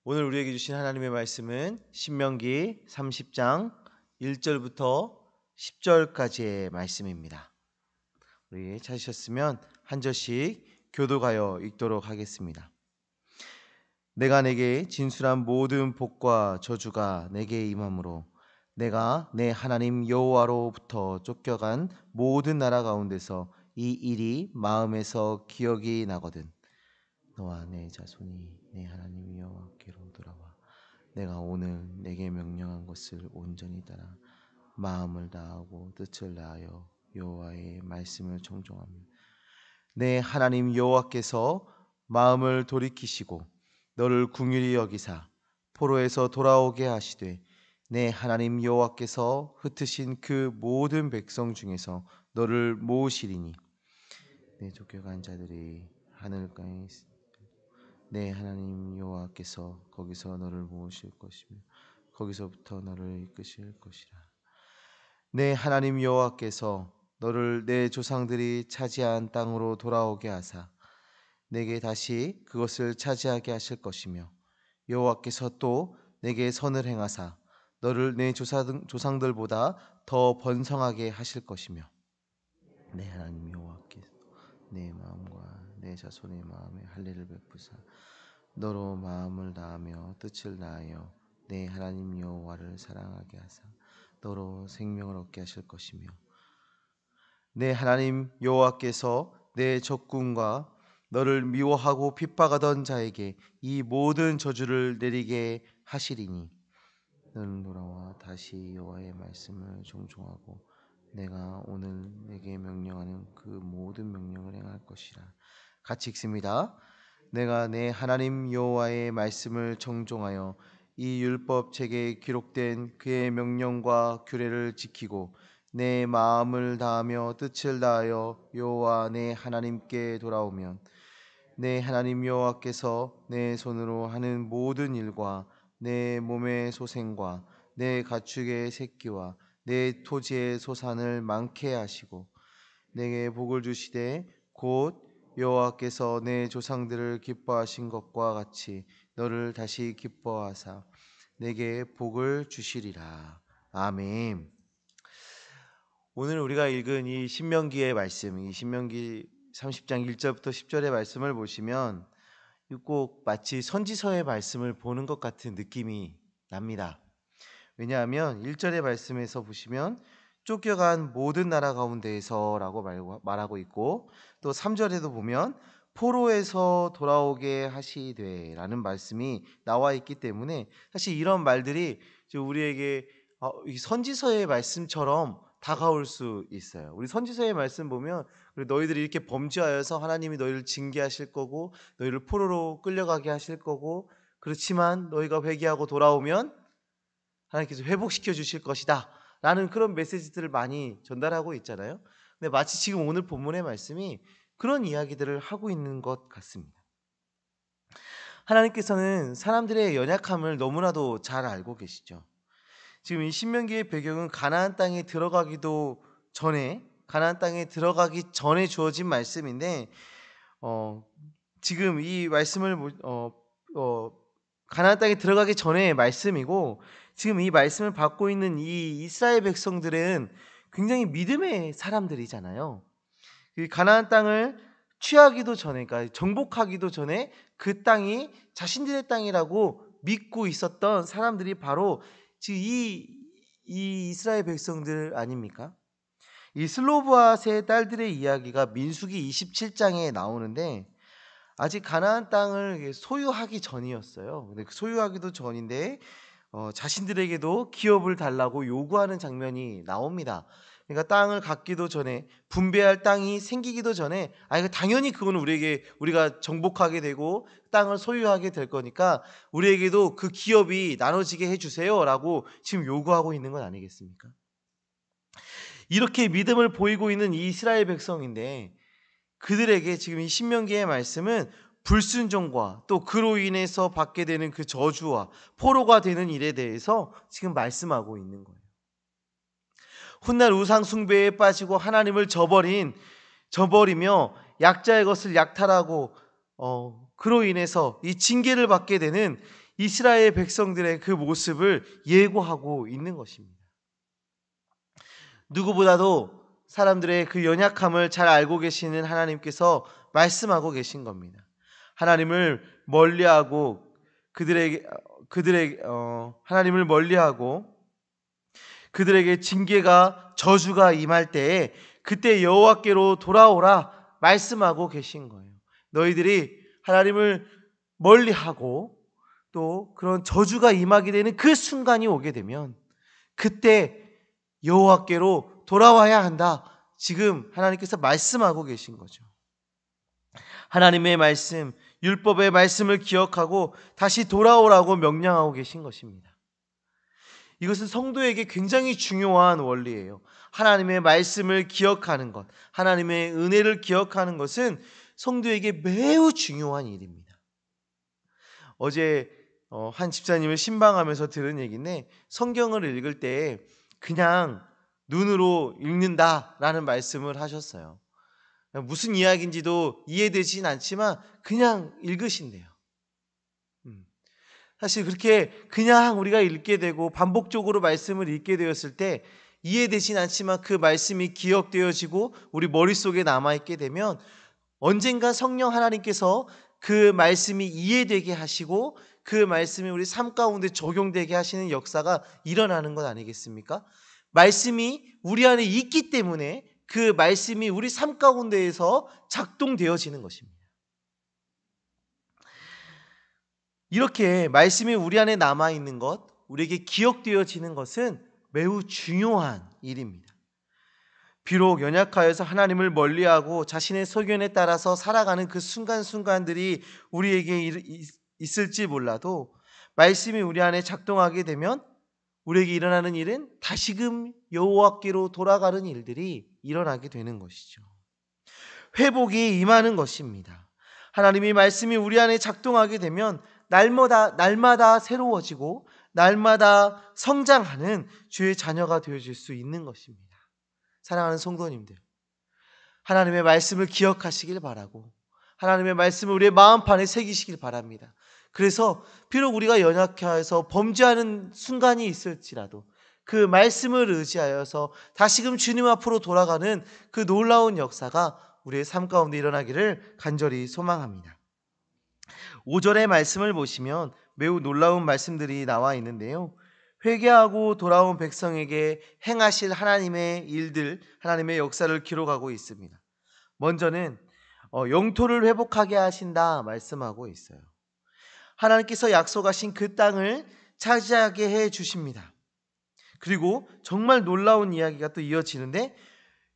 오늘 우리에게 주신 하나님의 말씀은 신명기 30장 1절부터 10절까지의 말씀입니다. 우리 찾으셨으면 한 절씩 교독하여 읽도록 하겠습니다. 내가 내게 진술한 모든 복과 저주가 내게 임함으로 내가 내 하나님 여호와로부터 쫓겨간 모든 나라 가운데서 이 일이 마음에서 기억이 나거든. 너와 내 자손이 내 하나님 여호와께로 돌아와 내가 오늘 내게 명령한 것을 온전히 따라 마음을 다하고 뜻을 다하여 여호와의 말씀을 청종하며 내 하나님 여호와께서 마음을 돌이키시고 너를 긍휼히 여기사 포로에서 돌아오게 하시되 내 하나님 여호와께서 흩으신 그 모든 백성 중에서 너를 모으시리니 내 쫓겨간 자들이 하늘가에 내 하나님 여호와께서 거기서 너를 모으실 것이며 거기서부터 너를 이끄실 것이라. 내 하나님 여호와께서 너를 내 조상들이 차지한 땅으로 돌아오게 하사 내게 다시 그것을 차지하게 하실 것이며 여호와께서 또 내게 선을 행하사 너를 내 조상들보다 더 번성하게 하실 것이며 내 하나님 여호와께서 내 마음과 내 자손의 마음에 할례를 베푸사 너로 마음을 다하며 뜻을 다하여 내 하나님 여호와를 사랑하게 하사 너로 생명을 얻게 하실 것이며 내 하나님 여호와께서 내 적군과 너를 미워하고 핍박하던 자에게 이 모든 저주를 내리게 하시리니 너는 돌아와 다시 여호와의 말씀을 종종하고 내가 오늘 내게 명령하는 그 모든 명령을 행할 것이라. 같이 읽습니다. 내가 내 하나님 여호와의 말씀을 청종하여 이 율법 책에 기록된 그의 명령과 규례를 지키고 내 마음을 다하며 뜻을 다하여 여호와 내 하나님께 돌아오면 내 하나님 여호와께서 내 손으로 하는 모든 일과 내 몸의 소생과 내 가축의 새끼와 내 토지의 소산을 많게 하시고 내게 복을 주시되 곧 여호와께서 내 조상들을 기뻐하신 것과 같이 너를 다시 기뻐하사 내게 복을 주시리라. 아멘. 오늘 우리가 읽은 이 신명기의 말씀, 이 신명기 30장 1절부터 10절의 말씀을 보시면 꼭 마치 선지서의 말씀을 보는 것 같은 느낌이 납니다. 왜냐하면 1절의 말씀에서 보시면 쫓겨간 모든 나라 가운데에서라고 말하고 있고 또 3절에도 보면 포로에서 돌아오게 하시되라는 말씀이 나와 있기 때문에 사실 이런 말들이 우리에게 이 선지서의 말씀처럼 다가올 수 있어요. 우리 선지서의 말씀 보면 너희들이 이렇게 범죄하여서 하나님이 너희를 징계하실 거고 너희를 포로로 끌려가게 하실 거고 그렇지만 너희가 회개하고 돌아오면 하나님께서 회복시켜 주실 것이다 라는 그런 메시지들을 많이 전달하고 있잖아요. 근데 마치 지금 오늘 본문의 말씀이 그런 이야기들을 하고 있는 것 같습니다. 하나님께서는 사람들의 연약함을 너무나도 잘 알고 계시죠. 지금 이 신명기의 배경은 가나안 땅에 들어가기 전에 주어진 말씀인데 지금 이 말씀을 가나안 땅에 들어가기 전의 말씀이고 지금 이 말씀을 받고 있는 이 이스라엘 백성들은 굉장히 믿음의 사람들이잖아요. 가나안 땅을 취하기도 전에, 그러니까 정복하기도 전에 그 땅이 자신들의 땅이라고 믿고 있었던 사람들이 바로 지금 이 이스라엘 백성들 아닙니까? 이 슬로브앗의 딸들의 이야기가 민수기 27장에 나오는데 아직 가나안 땅을 소유하기 전이었어요. 근데 소유하기도 전인데 자신들에게도 기업을 달라고 요구하는 장면이 나옵니다. 그러니까 땅을 갖기도 전에 분배할 땅이 생기기도 전에 이거 당연히 그거는 우리가 정복하게 되고 땅을 소유하게 될 거니까 우리에게도 그 기업이 나눠지게 해주세요라고 지금 요구하고 있는 건 아니겠습니까? 이렇게 믿음을 보이고 있는 이 이스라엘 백성인데 그들에게 지금 이 신명기의 말씀은 불순종과 또 그로 인해서 받게 되는 그 저주와 포로가 되는 일에 대해서 지금 말씀하고 있는 거예요. 훗날 우상 숭배에 빠지고 하나님을 저버리며 약자의 것을 약탈하고 그로 인해서 이 징계를 받게 되는 이스라엘 백성들의 그 모습을 예고하고 있는 것입니다. 누구보다도 사람들의 그 연약함을 잘 알고 계시는 하나님께서 말씀하고 계신 겁니다. 하나님을 멀리하고 하나님을 멀리하고 그들에게 징계가 저주가 임할 때에 그때 여호와께로 돌아오라 말씀하고 계신 거예요. 너희들이 하나님을 멀리하고 또 그런 저주가 임하게 되는 그 순간이 오게 되면 그때 여호와께로 돌아와야 한다. 지금 하나님께서 말씀하고 계신 거죠. 하나님의 말씀, 율법의 말씀을 기억하고 다시 돌아오라고 명령하고 계신 것입니다. 이것은 성도에게 굉장히 중요한 원리예요. 하나님의 말씀을 기억하는 것, 하나님의 은혜를 기억하는 것은 성도에게 매우 중요한 일입니다. 어제 한 집사님을 신방하면서 들은 얘기인데, 성경을 읽을 때 그냥 눈으로 읽는다라는 말씀을 하셨어요. 무슨 이야기인지도 이해되진 않지만 그냥 읽으신대요. 사실 그렇게 그냥 우리가 읽게 되고 반복적으로 말씀을 읽게 되었을 때 이해되진 않지만 그 말씀이 기억되어지고 우리 머릿속에 남아있게 되면 언젠가 성령 하나님께서 그 말씀이 이해되게 하시고 그 말씀이 우리 삶 가운데 적용되게 하시는 역사가 일어나는 것 아니겠습니까? 말씀이 우리 안에 있기 때문에 그 말씀이 우리 삶 가운데에서 작동되어지는 것입니다. 이렇게 말씀이 우리 안에 남아있는 것, 우리에게 기억되어지는 것은 매우 중요한 일입니다. 비록 연약하여서 하나님을 멀리하고 자신의 소견에 따라서 살아가는 그 순간순간들이 우리에게 있을지 몰라도 말씀이 우리 안에 작동하게 되면 우리에게 일어나는 일은 다시금 여호와께로 돌아가는 일들이 일어나게 되는 것이죠. 회복이 임하는 것입니다. 하나님의 말씀이 우리 안에 작동하게 되면 날마다 새로워지고 날마다 성장하는 주의 자녀가 되어질 수 있는 것입니다. 사랑하는 성도님들, 하나님의 말씀을 기억하시길 바라고 하나님의 말씀을 우리의 마음판에 새기시길 바랍니다. 그래서 비록 우리가 연약해서 범죄하는 순간이 있을지라도 그 말씀을 의지하여서 다시금 주님 앞으로 돌아가는 그 놀라운 역사가 우리의 삶 가운데 일어나기를 간절히 소망합니다. 5절의 말씀을 보시면 매우 놀라운 말씀들이 나와 있는데요. 회개하고 돌아온 백성에게 행하실 하나님의 일들, 하나님의 역사를 기록하고 있습니다. 먼저는 영토를 회복하게 하신다 말씀하고 있어요. 하나님께서 약속하신 그 땅을 차지하게 해 주십니다. 그리고 정말 놀라운 이야기가 또 이어지는데,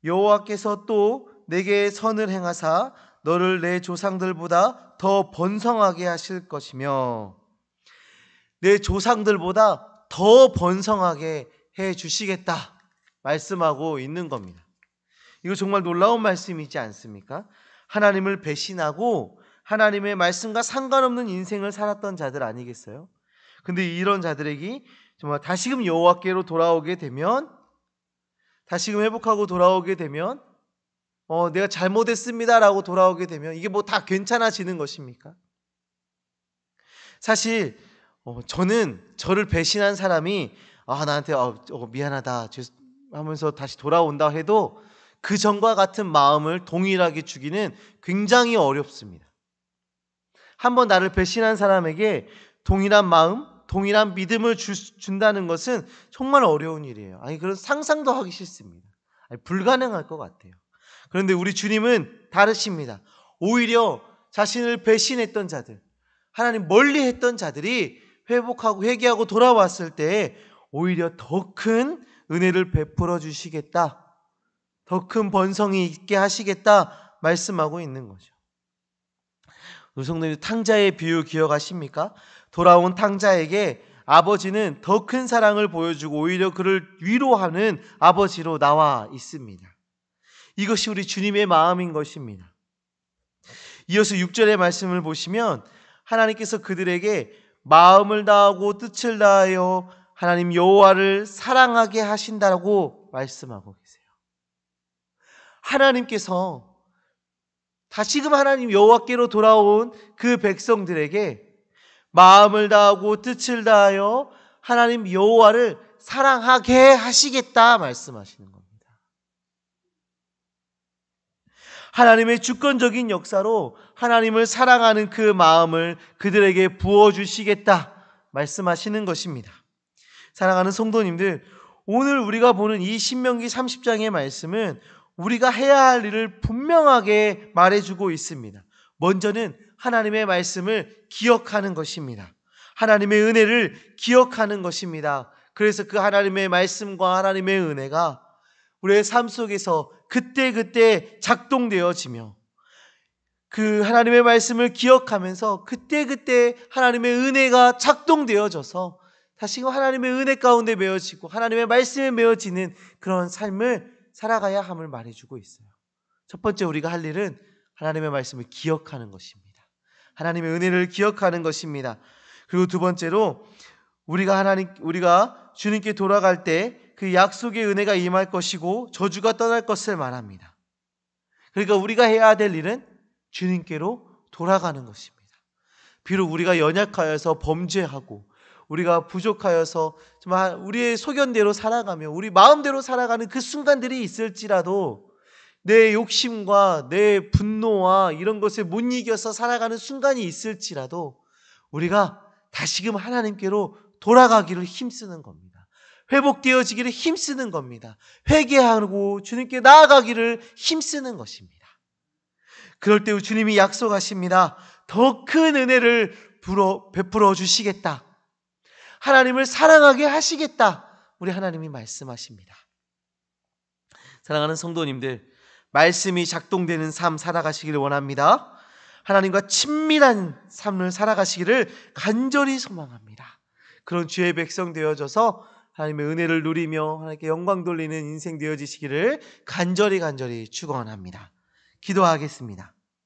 여호와께서 또 내게 선을 행하사 너를 내 조상들보다 더 번성하게 하실 것이며 내 조상들보다 더 번성하게 해 주시겠다 말씀하고 있는 겁니다. 이거 정말 놀라운 말씀이지 않습니까? 하나님을 배신하고 하나님의 말씀과 상관없는 인생을 살았던 자들 아니겠어요? 근데 이런 자들에게 정말 다시금 여호와께로 돌아오게 되면, 다시금 회복하고 돌아오게 되면 내가 잘못했습니다라고 돌아오게 되면 이게 뭐 다 괜찮아지는 것입니까? 사실 저는 저를 배신한 사람이 나한테 미안하다 하면서 다시 돌아온다 해도 그 전과 같은 마음을 동일하게 주기는 굉장히 어렵습니다. 한번 나를 배신한 사람에게 동일한 마음, 동일한 믿음을 준다는 것은 정말 어려운 일이에요. 그런 상상도 하기 싫습니다. 불가능할 것 같아요. 그런데 우리 주님은 다르십니다. 오히려 자신을 배신했던 자들, 하나님 멀리 했던 자들이 회복하고 회개하고 돌아왔을 때 오히려 더 큰 은혜를 베풀어 주시겠다, 더 큰 번성이 있게 하시겠다 말씀하고 있는 거죠. 우리 성도님, 탕자의 비유 기억하십니까? 돌아온 탕자에게 아버지는 더 큰 사랑을 보여주고 오히려 그를 위로하는 아버지로 나와 있습니다. 이것이 우리 주님의 마음인 것입니다. 이어서 6절의 말씀을 보시면 하나님께서 그들에게 마음을 다하고 뜻을 다하여 하나님 여호와를 사랑하게 하신다고 말씀하고 계세요. 하나님께서 다시금 하나님 여호와께로 돌아온 그 백성들에게 마음을 다하고 뜻을 다하여 하나님 여호와를 사랑하게 하시겠다 말씀하시는 겁니다. 하나님의 주권적인 역사로 하나님을 사랑하는 그 마음을 그들에게 부어주시겠다 말씀하시는 것입니다. 사랑하는 성도님들, 오늘 우리가 보는 이 신명기 30장의 말씀은 우리가 해야 할 일을 분명하게 말해주고 있습니다. 먼저는 하나님의 말씀을 기억하는 것입니다. 하나님의 은혜를 기억하는 것입니다. 그래서 그 하나님의 말씀과 하나님의 은혜가 우리의 삶 속에서 그때그때 작동되어지며, 그 하나님의 말씀을 기억하면서 그때그때 하나님의 은혜가 작동되어져서 다시금 하나님의 은혜 가운데 메어지고 하나님의 말씀에 메어지는 그런 삶을 살아가야 함을 말해주고 있어요. 첫 번째 우리가 할 일은 하나님의 말씀을 기억하는 것입니다. 하나님의 은혜를 기억하는 것입니다. 그리고 두 번째로 우리가 주님께 돌아갈 때 그 약속의 은혜가 임할 것이고 저주가 떠날 것을 말합니다. 그러니까 우리가 해야 될 일은 주님께로 돌아가는 것입니다. 비록 우리가 연약하여서 범죄하고 우리가 부족하여서 정말 우리의 소견대로 살아가며 우리 마음대로 살아가는 그 순간들이 있을지라도, 내 욕심과 내 분노와 이런 것에 못 이겨서 살아가는 순간이 있을지라도 우리가 다시금 하나님께로 돌아가기를 힘쓰는 겁니다. 회복되어지기를 힘쓰는 겁니다. 회개하고 주님께 나아가기를 힘쓰는 것입니다. 그럴 때 주님이 약속하십니다. 더 큰 은혜를 베풀어 주시겠다. 하나님을 사랑하게 하시겠다. 우리 하나님이 말씀하십니다. 사랑하는 성도님들, 말씀이 작동되는 삶 살아가시기를 원합니다. 하나님과 친밀한 삶을 살아가시기를 간절히 소망합니다. 그런 주의 백성 되어져서 하나님의 은혜를 누리며 하나님께 영광 돌리는 인생 되어지시기를 간절히 축원합니다. 기도하겠습니다.